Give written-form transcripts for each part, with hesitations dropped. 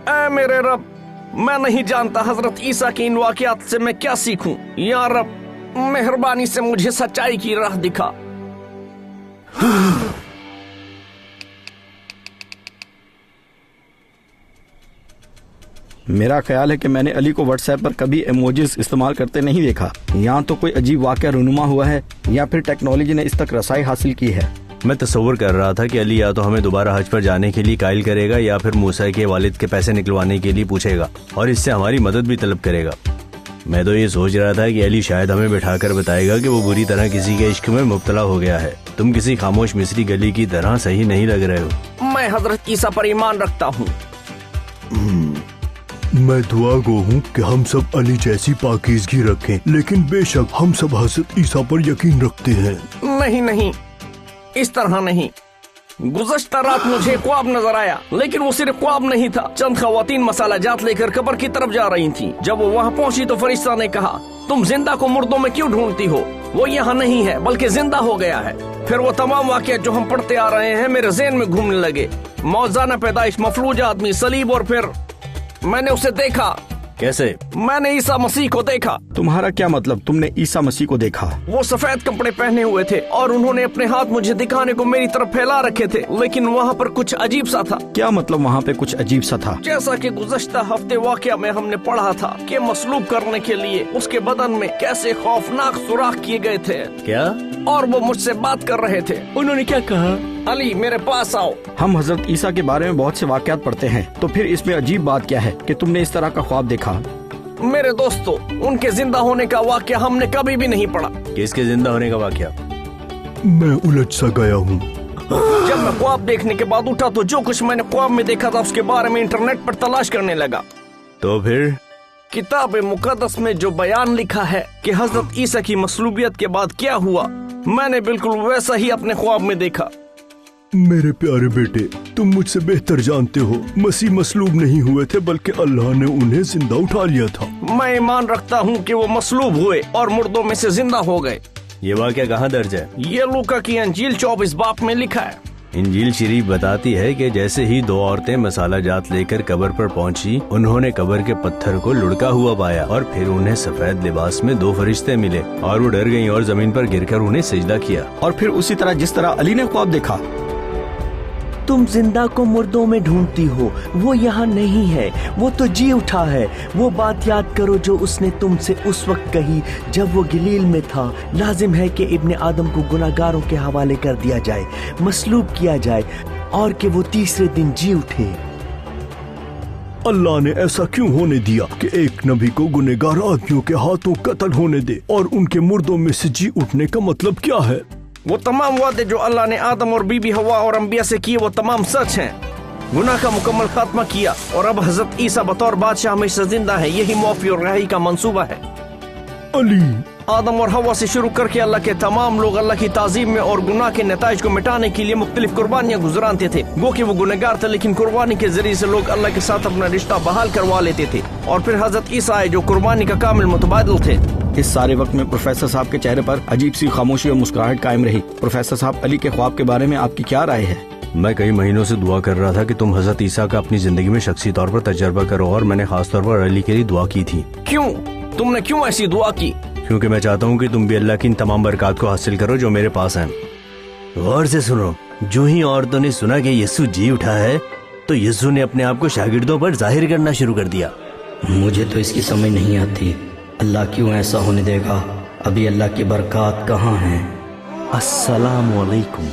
اے میرے رب، میں نہیں جانتا حضرت عیسیٰ کے ان واقعات سے میں کیا سیکھوں۔ یا رب، مہربانی سے مجھے سچائی کی راہ دکھا۔ میرا خیال ہے کہ میں نے علی کو واٹس ایپ پر کبھی ایموجیز استعمال کرتے نہیں دیکھا۔ یہاں تو کوئی عجیب واقعہ رونما ہوا ہے یا پھر ٹیکنالوجی نے اس تک رسائی حاصل کی ہے۔ میں تصور کر رہا تھا کہ علی یا تو ہمیں دوبارہ حج پر جانے کے لیے قائل کرے گا یا پھر موسیٰ کے والد کے پیسے نکلوانے کے لیے پوچھے گا اور اس سے ہماری مدد بھی طلب کرے گا۔ میں تو یہ سوچ رہا تھا کہ علی شاید ہمیں بٹھا کر بتائے گا کہ وہ بری طرح کسی کے عشق میں مبتلا ہو گیا ہے۔ تم کسی خاموش مصری گلی کی طرح صحیح نہیں لگ رہے ہو۔ میں حضرت عیسیٰ پر ایمان رکھتا ہوں۔ میں دعا گو ہوں کہ ہم سب علی جیسی پاکیزگی رکھیں، لیکن بے شک ہم سب حضرت عیسیٰ پر یقین رکھتے ہیں۔ نہیں، اس طرح نہیں۔ گزشتہ رات مجھے خواب نظر آیا، لیکن وہ صرف خواب نہیں تھا۔ چند خواتین مسالہ جات لے کر قبر کی طرف جا رہی تھیں۔ جب وہ وہاں پہنچی تو فرشتہ نے کہا، تم زندہ کو مردوں میں کیوں ڈھونڈتی ہو؟ وہ یہاں نہیں ہے بلکہ زندہ ہو گیا ہے۔ پھر وہ تمام واقعات جو ہم پڑھتے آ رہے ہیں میرے ذہن میں گھومنے لگے۔ موزانہ پیدائش، مفلوج آدمی، صلیب، اور پھر میں نے اسے دیکھا۔ کیسے؟ میں نے عیسیٰ مسیح کو دیکھا۔ تمہارا کیا مطلب؟ تم نے عیسیٰ مسیح کو دیکھا؟ وہ سفید کپڑے پہنے ہوئے تھے اور انہوں نے اپنے ہاتھ مجھے دکھانے کو میری طرف پھیلا رکھے تھے، لیکن وہاں پر کچھ عجیب سا تھا۔ کیا مطلب وہاں پہ کچھ عجیب سا تھا؟ جیسا کہ گزشتہ ہفتے واقعہ میں ہم نے پڑھا تھا کہ مصلوب کرنے کے لیے اس کے بدن میں کیسے خوفناک سوراخ کیے گئے تھے۔ کیا؟ اور وہ مجھ سے بات کر رہے تھے۔ انہوں نے کیا کہا؟ علی میرے پاس آؤ۔ ہم حضرت عیسیٰ کے بارے میں بہت سے واقعات پڑھتے ہیں، تو پھر اس میں عجیب بات کیا ہے کہ تم نے اس طرح کا خواب دیکھا؟ میرے دوستو، ان کے زندہ ہونے کا واقعہ ہم نے کبھی بھی نہیں پڑھا۔ کس کے زندہ ہونے کا واقعہ؟ میں الجھ سا گیا ہوں۔ جب میں خواب دیکھنے کے بعد اٹھا تو جو کچھ میں نے خواب میں دیکھا تھا اس کے بارے میں انٹرنیٹ پر تلاش کرنے لگا۔ تو پھر کتاب مقدس میں جو بیان لکھا ہے کہ حضرت عیسیٰ کی مصلوبیت کے بعد کیا ہوا، میں نے بالکل ویسا ہی اپنے خواب میں دیکھا۔ میرے پیارے بیٹے، تم مجھ سے بہتر جانتے ہو، مسیح مصلوب نہیں ہوئے تھے بلکہ اللہ نے انہیں زندہ اٹھا لیا تھا۔ میں ایمان رکھتا ہوں کہ وہ مصلوب ہوئے اور مردوں میں سے زندہ ہو گئے۔ یہ واقعہ کہاں درج ہے؟ یہ لوکا کی انجیل 24 باب میں لکھا ہے۔ انجیل شریف بتاتی ہے کہ جیسے ہی دو عورتیں مسالہ جات لے کر قبر پر پہنچی، انہوں نے قبر کے پتھر کو لڑکا ہوا پایا اور پھر انہیں سفید لباس میں دو فرشتے ملے اور وہ ڈر گئیں اور زمین پر گر کر انہیں سجدہ کیا۔ اور پھر اسی طرح جس طرح علی نے خواب دیکھا، تم زندہ کو مردوں میں ڈھونڈتی ہو، وہ یہاں نہیں ہے، وہ تو جی اٹھا ہے۔ وہ بات یاد کرو جو اس نے تم سے اس وقت کہی جب وہ گلیل میں تھا، لازم ہے کہ ابن آدم کو گناہگاروں کے حوالے کر دیا جائے، مصلوب کیا جائے اور کہ وہ تیسرے دن جی اٹھے۔ اللہ نے ایسا کیوں ہونے دیا کہ ایک نبی کو گنہگار آدمیوں کے ہاتھوں قتل ہونے دے اور ان کے مردوں میں سے جی اٹھنے کا مطلب کیا ہے؟ وہ تمام وعدے جو اللہ نے آدم اور بی بی ہوا اور انبیاء سے کیے وہ تمام سچ ہیں۔ گناہ کا مکمل خاتمہ کیا اور اب حضرت عیسیٰ بطور بادشاہ ہمیشہ زندہ ہے۔ یہی معافی اور رہائی کا منصوبہ ہے۔ علی، آدم اور ہوا سے شروع کر کے اللہ کے تمام لوگ اللہ کی تعظیم میں اور گناہ کے نتائج کو مٹانے کے لیے مختلف قربانیاں گزرانتے تھے۔ گو کہ وہ گنہگار تھے لیکن قربانی کے ذریعے سے لوگ اللہ کے ساتھ اپنا رشتہ بحال کروا لیتے تھے، اور پھر حضرت عیسیٰ آئے جو قربانی کا کامل متبادل تھے۔ اس سارے وقت میں پروفیسر صاحب کے چہرے پر عجیب سی خاموشی اور مسکراہٹ قائم رہی۔ پروفیسر صاحب، علی کے خواب کے بارے میں آپ کی کیا رائے ہے؟ میں کئی مہینوں سے دعا کر رہا تھا کہ تم حضرت عیسیٰ کا اپنی زندگی میں شخصی طور پر تجربہ کرو، اور میں نے خاص طور پر علی کے لیے دعا کی تھی۔ کیوں؟ تم نے کیوں ایسی دعا کی؟ کیونکہ میں چاہتا ہوں کہ تم بھی اللہ کی ان تمام برکات کو حاصل کرو جو میرے پاس ہیں۔ غور سے سنو، جو ہی عورتوں نے سنا کہ یسوع جی اٹھا ہے تو یسوع نے اپنے آپ کو شاگردوں پر ظاہر کرنا شروع کر دیا۔ مجھے تو اس کی سمجھ نہیں آتی، اللہ کیوں ایسا ہونے دے گا؟ ابھی اللہ کی برکات کہاں ہیں؟ السلام علیکم۔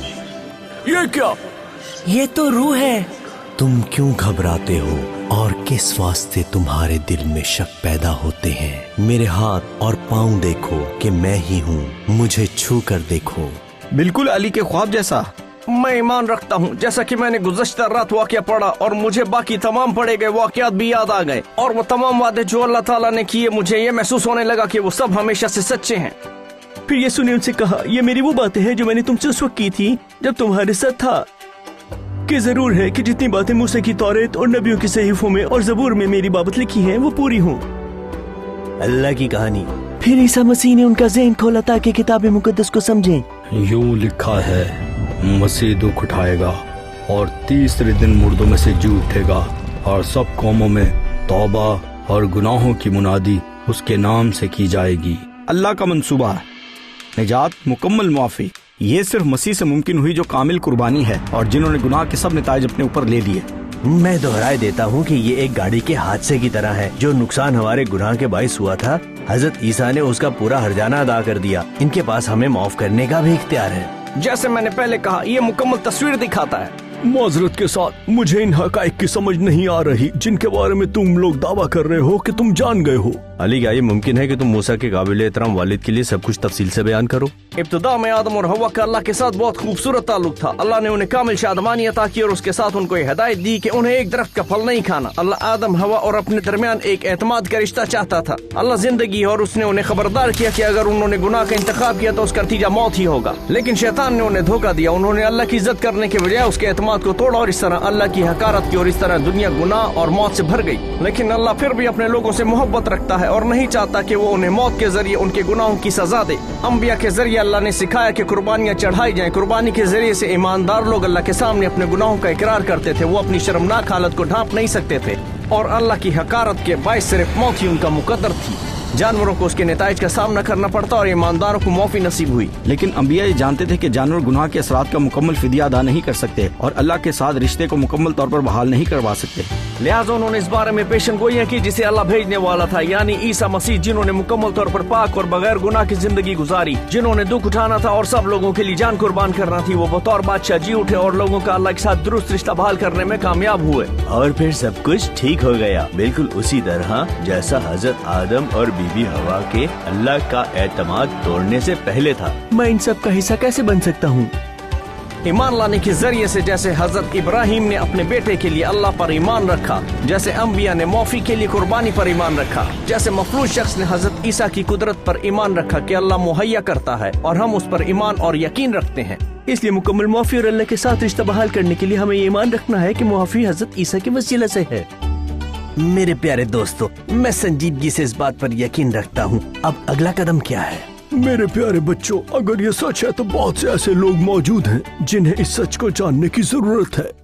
یہ کیا؟ یہ تو روح ہے۔ تم کیوں گھبراتے ہو اور کس واسطے تمہارے دل میں شک پیدا ہوتے ہیں؟ میرے ہاتھ اور پاؤں دیکھو کہ میں ہی ہوں، مجھے چھو کر دیکھو۔ بالکل علی کے خواب جیسا۔ میں ایمان رکھتا ہوں جیسا کہ میں نے گزشتہ رات واقعہ پڑھا اور مجھے باقی تمام پڑھے گئے واقعات بھی یاد آ گئے، اور وہ تمام وعدے جو اللہ تعالیٰ نے کیے مجھے یہ محسوس ہونے لگا کہ وہ سب ہمیشہ سے سچے ہیں۔ پھر یسوع نے ان سے کہا، یہ میری وہ باتیں ہیں جو میں نے تم سے اس وقت کی تھی جب تمہارے ساتھ تھا، کہ ضرور ہے کہ جتنی باتیں موسیٰ کی تورات اور نبیوں کے صحیفوں میں اور زبور میں میری بابت لکھی ہیں وہ پوری ہوں۔ اللہ کی کہانی۔ پھر عیسیٰ مسیح نے ان کا ذہن کھولا تاکہ کتاب مقدس کو سمجھیں۔ یوں لکھا ہے، مسیح دکھ اٹھائے گا اور تیسرے دن مردوں میں سے جی اٹھے گا، اور سب قوموں میں توبہ اور گناہوں کی منادی اس کے نام سے کی جائے گی۔ اللہ کا منصوبہ ہے نجات، مکمل معافی، یہ صرف مسیح سے ممکن ہوئی جو کامل قربانی ہے اور جنہوں نے گناہ کے سب نتائج اپنے اوپر لے لیے۔ میں دہرائے دیتا ہوں کہ یہ ایک گاڑی کے حادثے کی طرح ہے، جو نقصان ہمارے گناہ کے باعث ہوا تھا، حضرت عیسیٰ نے اس کا پورا ہرجانہ ادا کر دیا۔ ان کے پاس ہمیں معاف کرنے کا بھی اختیار ہے۔ جیسے میں نے پہلے کہا، یہ مکمل تصویر دکھاتا ہے۔ معذرت کے ساتھ مجھے ان حقائق کی سمجھ نہیں آ رہی جن کے بارے میں تم لوگ دعویٰ کر رہے ہو کہ تم جان گئے ہو۔ علی، کیا یہ ممکن ہے کہ تم موسیٰ کے قابل احترام والد کے لیے سب کچھ تفصیل سے بیان کرو؟ ابتدا میں آدم اور حوا کا اللہ کے ساتھ بہت خوبصورت تعلق تھا۔ اللہ نے انہیں کامل شادمانی عطا کی اور اس کے ساتھ ان کو یہ ہدایت دی کہ انہیں ایک درخت کا پھل نہیں کھانا۔ اللہ آدم، حوا اور اپنے درمیان ایک اعتماد کا رشتہ چاہتا تھا۔ اللہ زندگی اور اس نے انہیں خبردار کیا کہ اگر انہوں نے گناہ کا انتخاب کیا تو اس کا نتیجہ موت ہی ہوگا۔ لیکن شیطان نے انہیں دھوکہ دیا، انہوں نے اللہ کی عزت کرنے کے بجائے اس کے اعتماد کو توڑا اور اس طرح اللہ کی حقارت کی اور اس طرح دنیا گناہ اور موت سے بھر گئی۔ لیکن اللہ پھر بھی اپنے لوگوں سے محبت رکھتا ہے اور نہیں چاہتا کہ وہ انہیں موت کے ذریعے ان کے گناہوں کی سزا دے۔ انبیاء کے ذریعے اللہ نے سکھایا کہ قربانیاں چڑھائی جائیں۔ قربانی کے ذریعے سے ایماندار لوگ اللہ کے سامنے اپنے گناہوں کا اقرار کرتے تھے، وہ اپنی شرمناک حالت کو ڈھانپ نہیں سکتے تھے اور اللہ کی حقارت کے باعث صرف موت ہی ان کا مقدر تھی۔ جانوروں کو اس کے نتائج کا سامنا کرنا پڑتا اور ایمانداروں کو معافی نصیب ہوئی۔ لیکن انبیاء یہ جانتے تھے کہ جانور گناہ کے اثرات کا مکمل فدیہ ادا نہیں کر سکتے اور اللہ کے ساتھ رشتے کو مکمل طور پر بحال نہیں کروا سکتے، لہٰذا انہوں نے اس بارے میں پیشن گوئیاں کی جسے اللہ بھیجنے والا تھا، یعنی عیسیٰ مسیح، جنہوں نے مکمل طور پر پاک اور بغیر گناہ کی زندگی گزاری، جنہوں نے دکھ اٹھانا تھا اور سب لوگوں کے لیے جان قربان کرنا تھی۔ وہ بطور بادشاہ جی اٹھے اور لوگوں کا اللہ کے ساتھ درست رشتہ بحال کرنے میں کامیاب ہوئے۔ اور پھر سب کچھ ٹھیک ہو گیا، بالکل اسی طرح جیسا حضرت آدم اور بی بی حوا کے اللہ کا اعتماد توڑنے سے پہلے تھا۔ میں ان سب کا حصہ کیسے بن سکتا ہوں؟ ایمان لانے کے ذریعے سے، جیسے حضرت ابراہیم نے اپنے بیٹے کے لیے اللہ پر ایمان رکھا، جیسے انبیاء نے معافی کے لیے قربانی پر ایمان رکھا، جیسے مفلوج شخص نے حضرت عیسیٰ کی قدرت پر ایمان رکھا کہ اللہ مہیا کرتا ہے اور ہم اس پر ایمان اور یقین رکھتے ہیں۔ اس لیے مکمل معافی اور اللہ کے ساتھ رشتہ بحال کرنے کے لیے ہمیں یہ ایمان رکھنا ہے کہ معافی حضرت عیسیٰ کے وسیلہ سے ہے۔ میرے پیارے دوستو، میں سنجیدگی سے اس بات پر یقین رکھتا ہوں۔ اب اگلا قدم کیا ہے؟ میرے پیارے بچوں، اگر یہ سچ ہے تو بہت سے ایسے لوگ موجود ہیں جنہیں اس سچ کو جاننے کی ضرورت ہے۔